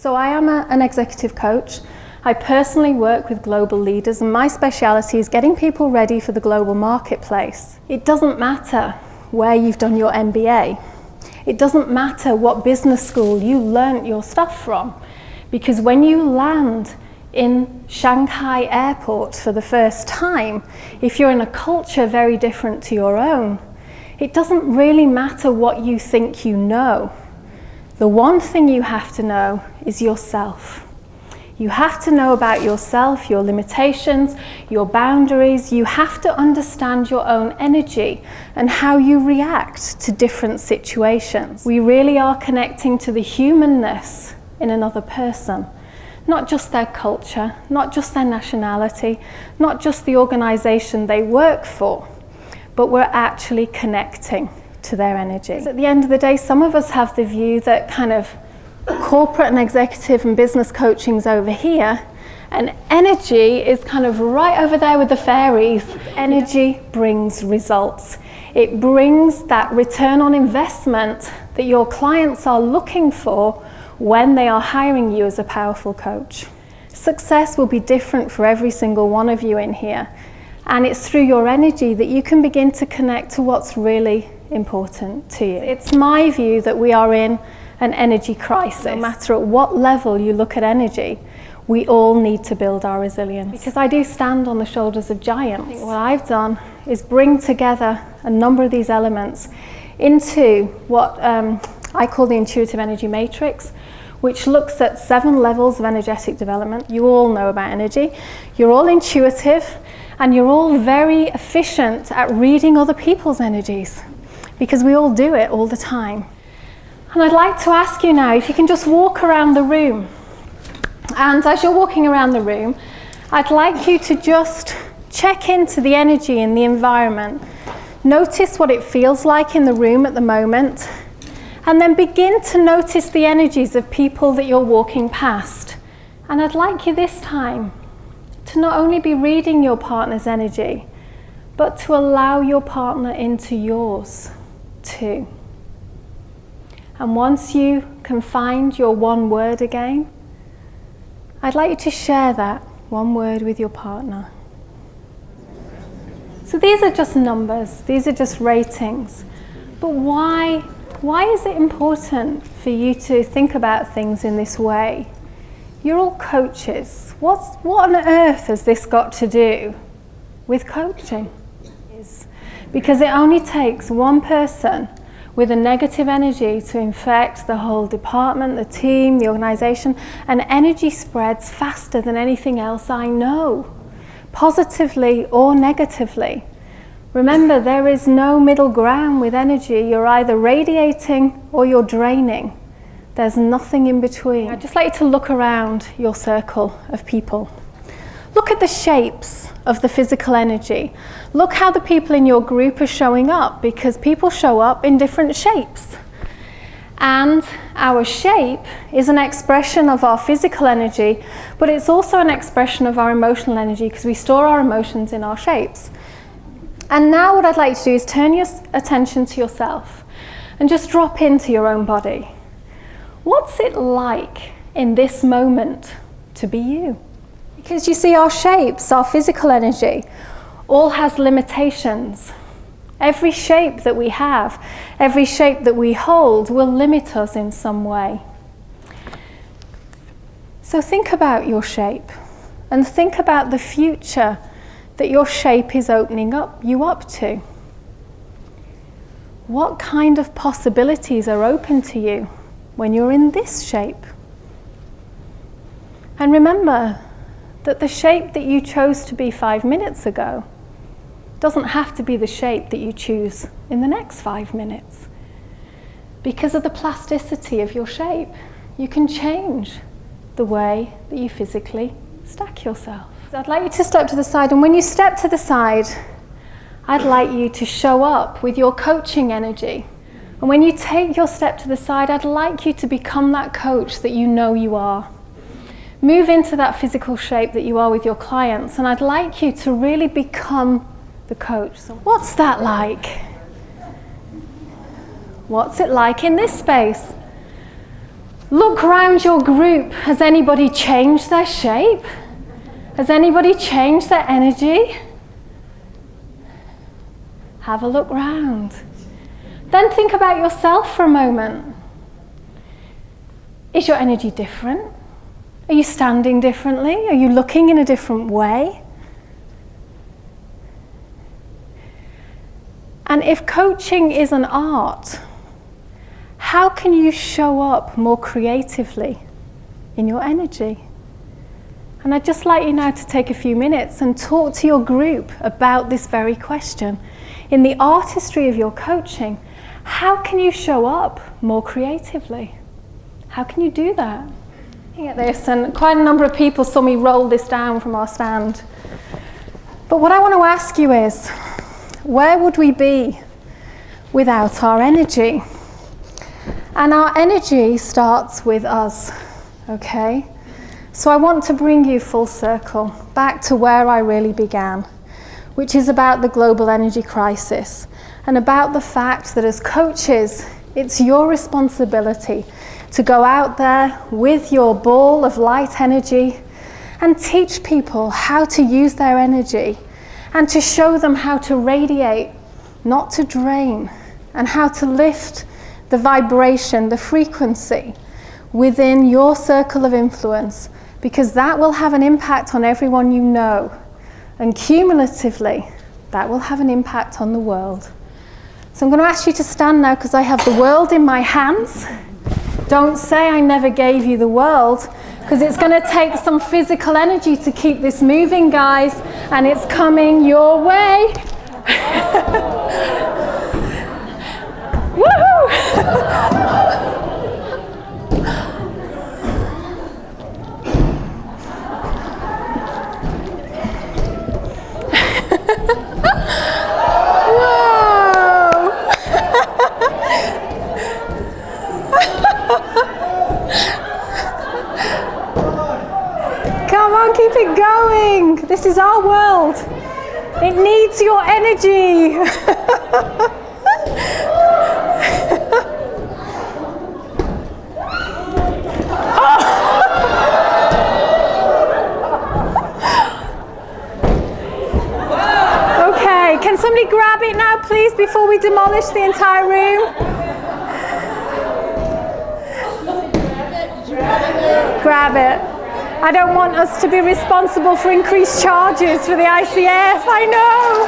So I am an executive coach. I personally work with global leaders, and my speciality is getting people ready for the global marketplace. It doesn't matter where you've done your MBA. It doesn't matter what business school you learnt your stuff from, because when you land in Shanghai airport for the first time, if you're in a culture very different to your own, it doesn't really matter what you think you know. The one thing you have to know is yourself. You have to know about yourself, your limitations, your boundaries. You have to understand your own energy and how you react to different situations. We really are connecting to the humanness in another person, not just their culture, not just their nationality, not just the organization they work for, but we're actually connecting to their energy. At the end of the day, some of us have the view that kind of corporate and executive and business coaching's over here, and energy is kind of right over there with the fairies. Energy brings results. It brings that return on investment that your clients are looking for when they are hiring you as a powerful coach. Success will be different for every single one of you in here, and it's through your energy that you can begin to connect to what's really important to you. It's my view that we are in an energy crisis. No matter at what level you look at energy, we all need to build our resilience. Because I do stand on the shoulders of giants. What I've done is bring together a number of these elements into what I call the intuitive energy matrix, which looks at 7 levels of energetic development. You all know about energy. You're all intuitive, and you're all very efficient at reading other people's energies, because we all do it all the time. And I'd like to ask you now if you can just walk around the room. And as you're walking around the room, I'd like you to just check into the energy in the environment. Notice what it feels like in the room at the moment, and then begin to notice the energies of people that you're walking past. And I'd like you this time to not only be reading your partner's energy, but to allow your partner into yours too. And once you can find your one word again, I'd like you to share that one word with your partner. So these are just numbers, these are just ratings. But why is it important for you to think about things in this way? You're all coaches. What on earth has this got to do with coaching? Because it only takes one person with a negative energy to infect the whole department, the team, the organization, and energy spreads faster than anything else I know, positively or negatively. Remember, there is no middle ground with energy. You're either radiating or you're draining. There's nothing in between. I'd just like you to look around your circle of people. Look at the shapes of the physical energy. Look how the people in your group are showing up, because people show up in different shapes. And our shape is an expression of our physical energy, but it's also an expression of our emotional energy, because we store our emotions in our shapes. And now what I'd like you to do is turn your attention to yourself and just drop into your own body. What's it like in this moment to be you? Because you see, our shapes, our physical energy, all has limitations. Every shape that we have, every shape that we hold will limit us in some way. So think about your shape and think about the future that your shape is opening you up to. What kind of possibilities are open to you when you're in this shape? And remember that the shape that you chose to be 5 minutes ago doesn't have to be the shape that you choose in the next 5 minutes. Because of the plasticity of your shape, you can change the way that you physically stack yourself. So I'd like you to step to the side, and when you step to the side, I'd like you to show up with your coaching energy. And when you take your step to the side, I'd like you to become that coach that you know you are. Move into that physical shape that you are with your clients, and I'd like you to really become the coach. So what's that like? What's it like in this space? Look around your group. Has anybody changed their shape? Has anybody changed their energy? Have a look round. Then think about yourself for a moment. Is your energy different? Are you standing differently? Are you looking in a different way? And if coaching is an art, how can you show up more creatively in your energy? And I'd just like you now to take a few minutes and talk to your group about this very question. In the artistry of your coaching, how can you show up more creatively? How can you do that? Looking at this, and quite a number of people saw me roll this down from our stand. But what I want to ask you is, where would we be without our energy? And our energy starts with us, okay? So I want to bring you full circle, back to where I really began, which is about the global energy crisis, and about the fact that as coaches, it's your responsibility to go out there with your ball of light energy and teach people how to use their energy and to show them how to radiate, not to drain, and how to lift the vibration, the frequency within your circle of influence, because that will have an impact on everyone you know, and cumulatively that will have an impact on the world. So I'm going to ask you to stand now, because I have the world in my hands. Don't say I never gave you the world, because it's going to take some physical energy to keep this moving, guys, and it's coming your way. Woohoo! Come on, keep it going. This is our world. It needs your energy. Okay, can somebody grab it now, please, before we demolish the entire room? Grab it. I don't want us to be responsible for increased charges for the ICS, I know.